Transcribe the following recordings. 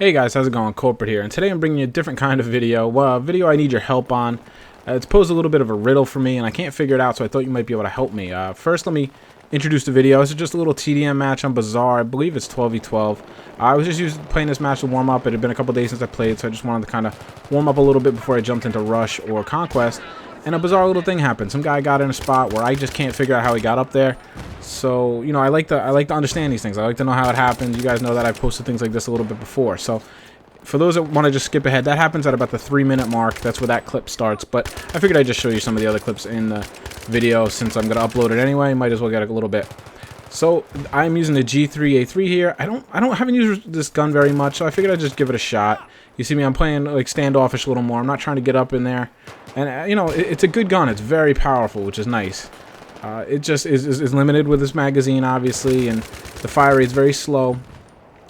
Hey guys, how's it going? Corporate here, and today I'm bringing you a different kind of video. Well, a video I need your help on. It's posed a little bit of a riddle for me, and I can't figure it out, so I thought you might be able to help me. First, let me introduce the video. This is just a little TDM match on Bazaar. I believe it's 12v12. I was just playing this match to warm up. It had been a couple days since I played, so I just wanted to kind of warm up a little bit before I jumped into Rush or Conquest. And a bizarre little thing happened. Some guy got in a spot where I just can't figure out how he got up there. So, you know, I like to understand these things. I like to know how it happens. You guys know that I've posted things like this a little bit before. So, for those that want to just skip ahead, that happens at about the 3-minute mark. That's where that clip starts. But I figured I'd just show you some of the other clips in the video since I'm going to upload it anyway. Might as well get a little bit. So, I'm using the G3A3 here. I haven't used this gun very much, so I figured I'd just give it a shot. You see me, I'm playing like standoffish a little more. I'm not trying to get up in there. And, you know, it's a good gun. It's very powerful, which is nice. It just is limited with this magazine, obviously, and the fire rate's very slow.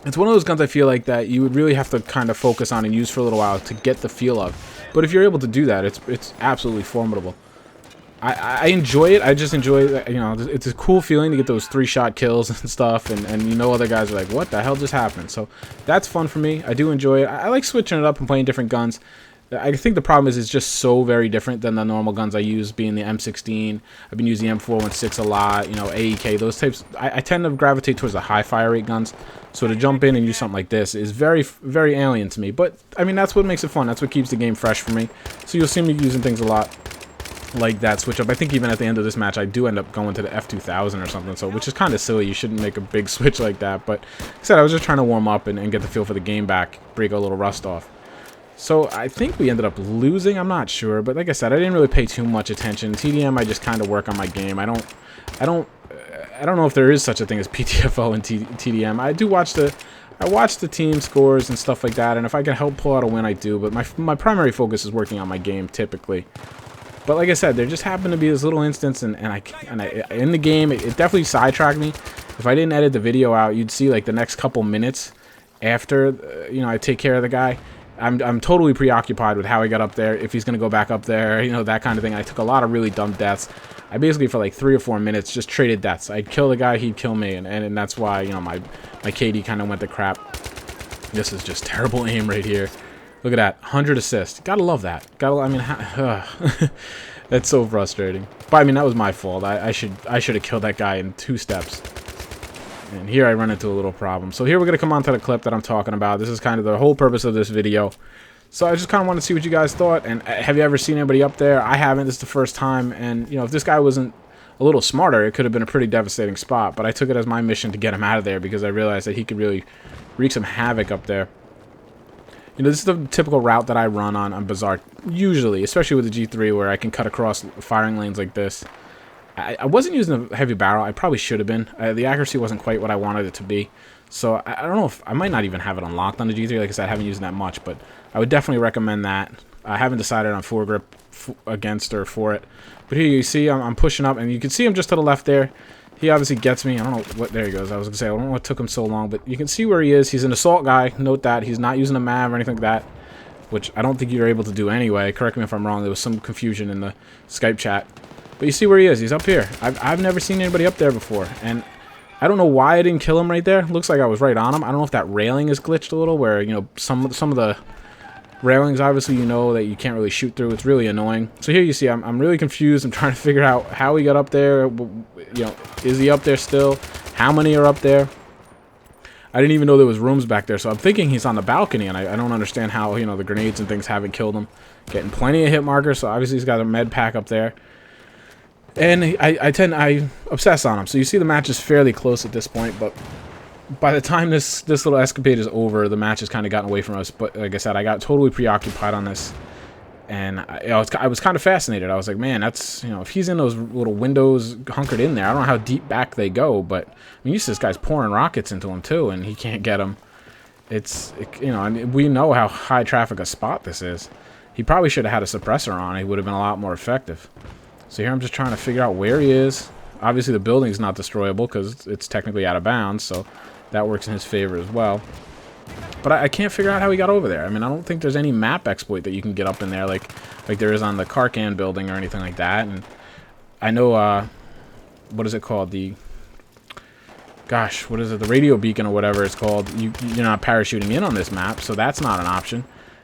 It's one of those guns I feel like that you would really have to kind of focus on and use for a little while to get the feel of. But if you're able to do that, it's absolutely formidable. I enjoy it. I just enjoy, you know, it's a cool feeling to get those 3-shot kills and stuff, and you know other guys are like, what the hell just happened? So that's fun for me. I do enjoy it. I like switching it up and playing different guns. I think the problem is it's just so very different than the normal guns I use, being the M16. I've been using the M416 a lot, you know, AEK, those types. I tend to gravitate towards the high fire rate guns. So to jump in and use something like this is very, very alien to me. But, I mean, that's what makes it fun. That's what keeps the game fresh for me. So you'll see me using things a lot like that switch up. I think even at the end of this match, I do end up going to the F2000 or something, so which is kind of silly. You shouldn't make a big switch like that. But like I said, I was just trying to warm up and get the feel for the game back, break a little rust off. So I think we ended up losing. I'm not sure, but like I said, I didn't really pay too much attention. TDM, I just kind of work on my game. I don't know if there is such a thing as PTFO and TDM. I watch the team scores and stuff like that, and if I can help pull out a win, I do. But my primary focus is working on my game typically. But like I said, there just happened to be this little instance, and I in the game, it definitely sidetracked me. If I didn't edit the video out, you'd see like the next couple minutes after, you know, I take care of the guy. I'm totally preoccupied with how he got up there, if he's going to go back up there, you know, that kind of thing. I took a lot of really dumb deaths. I basically, for like 3 or 4 minutes, just traded deaths. I'd kill the guy, he'd kill me, and that's why, you know, my KD kind of went to crap. This is just terrible aim right here. Look at that, 100 assists. Gotta love that. I mean, that's so frustrating. But I mean, that was my fault. I should have killed that guy in 2 steps. And here I run into a little problem. So here we're going to come on to the clip that I'm talking about. This is kind of the whole purpose of this video. So I just kind of want to see what you guys thought. And have you ever seen anybody up there? I haven't. This is the first time. And, you know, if this guy wasn't a little smarter, it could have been a pretty devastating spot. But I took it as my mission to get him out of there because I realized that he could really wreak some havoc up there. You know, this is the typical route that I run on Bazaar, usually, especially with the G3, where I can cut across firing lanes like this. I wasn't using a heavy barrel. I probably should have been. The accuracy wasn't quite what I wanted it to be. So I don't know if I might not even have it unlocked on the G3. Like I said, I haven't used that much, but I would definitely recommend that. I haven't decided on foregrip against or for it. But here you see I'm pushing up, and you can see him just to the left there. He obviously gets me. I don't know what. There he goes. I was going to say, I don't know what took him so long, but you can see where he is. He's an assault guy. Note that. He's not using a MAV or anything like that, which I don't think you're able to do anyway. Correct me if I'm wrong. There was some confusion in the Skype chat. But you see where he is. He's up here. I've never seen anybody up there before. And I don't know why I didn't kill him right there. Looks like I was right on him. I don't know if that railing is glitched a little, where, you know, some of the railings, obviously, you know, that you can't really shoot through. It's really annoying. So here you see, I'm really confused. I'm trying to figure out how he got up there. You know, is he up there still? How many are up there? I didn't even know there was rooms back there, so I'm thinking he's on the balcony, and I don't understand how, you know, the grenades and things haven't killed him. Getting plenty of hit markers, so obviously he's got a med pack up there. And I obsess on him. So you see the match is fairly close at this point, but by the time this little escapade is over, the match has kind of gotten away from us. But like I said, I got totally preoccupied on this, and I was kind of fascinated. I was like, man, that's, you know, if he's in those little windows hunkered in there, I don't know how deep back they go, but I mean, you see this guy's pouring rockets into him too, and he can't get them. You know, and we know how high traffic a spot this is. He probably should have had a suppressor on. He would have been a lot more effective. So here I'm just trying to figure out where he is. Obviously the building's not destroyable because it's technically out of bounds, so that works in his favor as well. But I can't figure out how he got over there. I mean, I don't think there's any map exploit that you can get up in there like there is on the Karkan building or anything like that. And I know, what is it called? The gosh, what is it? The radio beacon or whatever it's called. You're not parachuting in on this map, so that's not an option.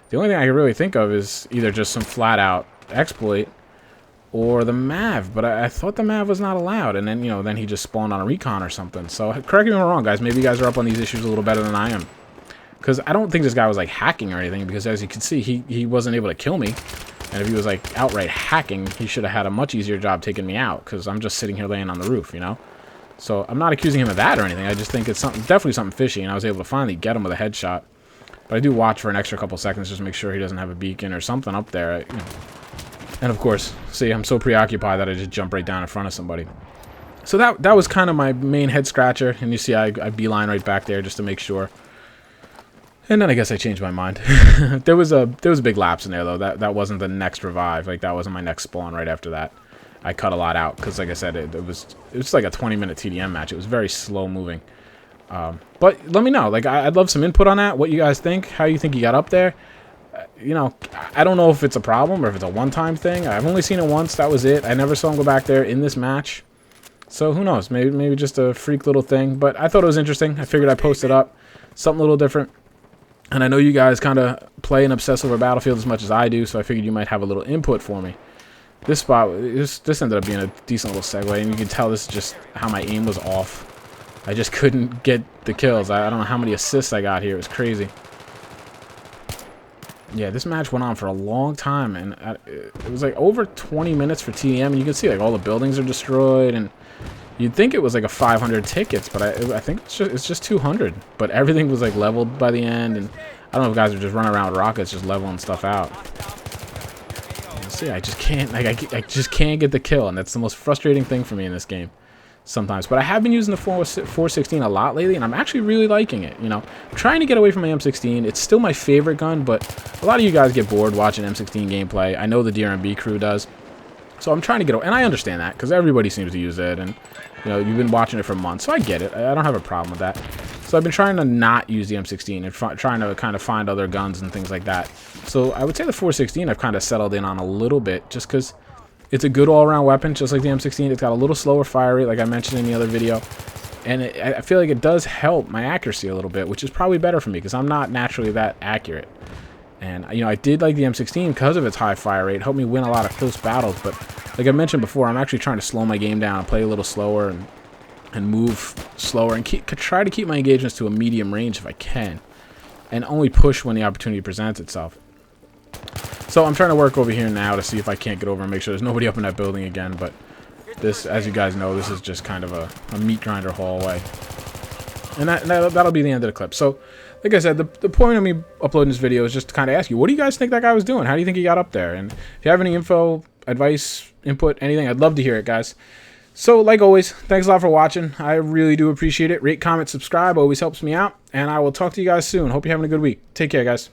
The only thing I can really think of is either just some flat-out exploit or the Mav, but I thought the Mav was not allowed, and then, you know, then he just spawned on a recon or something. So correct me if I'm wrong, guys. Maybe you guys are up on these issues a little better than I am. Because I don't think this guy was, like, hacking or anything, because as you can see, he wasn't able to kill me. And if he was, like, outright hacking, he should have had a much easier job taking me out, because I'm just sitting here laying on the roof, you know? So I'm not accusing him of that or anything. I just think it's definitely something fishy, and I was able to finally get him with a headshot. But I do watch for an extra couple seconds just to make sure he doesn't have a beacon or something up there. You know. And of course, see, I'm so preoccupied that I just jump right down in front of somebody. So that was kind of my main head scratcher. And you see I beeline right back there just to make sure. And then I guess I changed my mind. there was a big lapse in there though. That wasn't the next revive. Like that wasn't my next spawn right after that. I cut a lot out because, like I said, it was like a 20-minute TDM match. It was very slow moving. But let me know. Like, I'd love some input on that. What you guys think? How you think you got up there? You know, I don't know if it's a problem or if it's a one-time thing. I've only seen it once. That was it. I never saw him go back there in this match. So who knows? Maybe just a freak little thing. But I thought it was interesting. I figured I'd post it up. Something a little different. And I know you guys kind of play and obsess over Battlefield as much as I do. So I figured you might have a little input for me. This spot, this ended up being a decent little segue. And you can tell this is just how my aim was off. I just couldn't get the kills. I don't know how many assists I got here. It was crazy. Yeah, this match went on for a long time, and it was like over 20 minutes for TDM, and you can see like all the buildings are destroyed, and you'd think it was like a 500 tickets, but I think it's just 200. But everything was like leveled by the end, and I don't know if guys are just running around with rockets just leveling stuff out. You see, I just can't I just can't get the kill, and that's the most frustrating thing for me in this game. Sometimes, but I have been using the 416 a lot lately, and I'm actually really liking it. You know, I'm trying to get away from my M16. It's still my favorite gun, but a lot of you guys get bored watching M16 gameplay. I know the DRMB crew does, so I'm trying to get away, and I understand that because everybody seems to use it, and you know, you've been watching it for months, so I get it. I don't have a problem with that. So I've been trying to not use the M16 and trying to kind of find other guns and things like that. So I would say the 416 I've kind of settled in on a little bit, just because it's a good all-around weapon, just like the M16. It's got a little slower fire rate, like I mentioned in the other video. And I feel like it does help my accuracy a little bit, which is probably better for me because I'm not naturally that accurate. And, you know, I did like the M16 because of its high fire rate. It helped me win a lot of close battles. But like I mentioned before, I'm actually trying to slow my game down, play a little slower, and move slower, and try to keep my engagements to a medium range if I can. And only push when the opportunity presents itself. So I'm trying to work over here now to see if I can't get over and make sure there's nobody up in that building again. But this, as you guys know, this is just kind of a meat grinder hallway. And that'll be the end of the clip. So, like I said, the point of me uploading this video is just to kind of ask you, what do you guys think that guy was doing? How do you think he got up there? And if you have any info, advice, input, anything, I'd love to hear it, guys. So, like always, thanks a lot for watching. I really do appreciate it. Rate, comment, subscribe. Always helps me out. And I will talk to you guys soon. Hope you're having a good week. Take care, guys.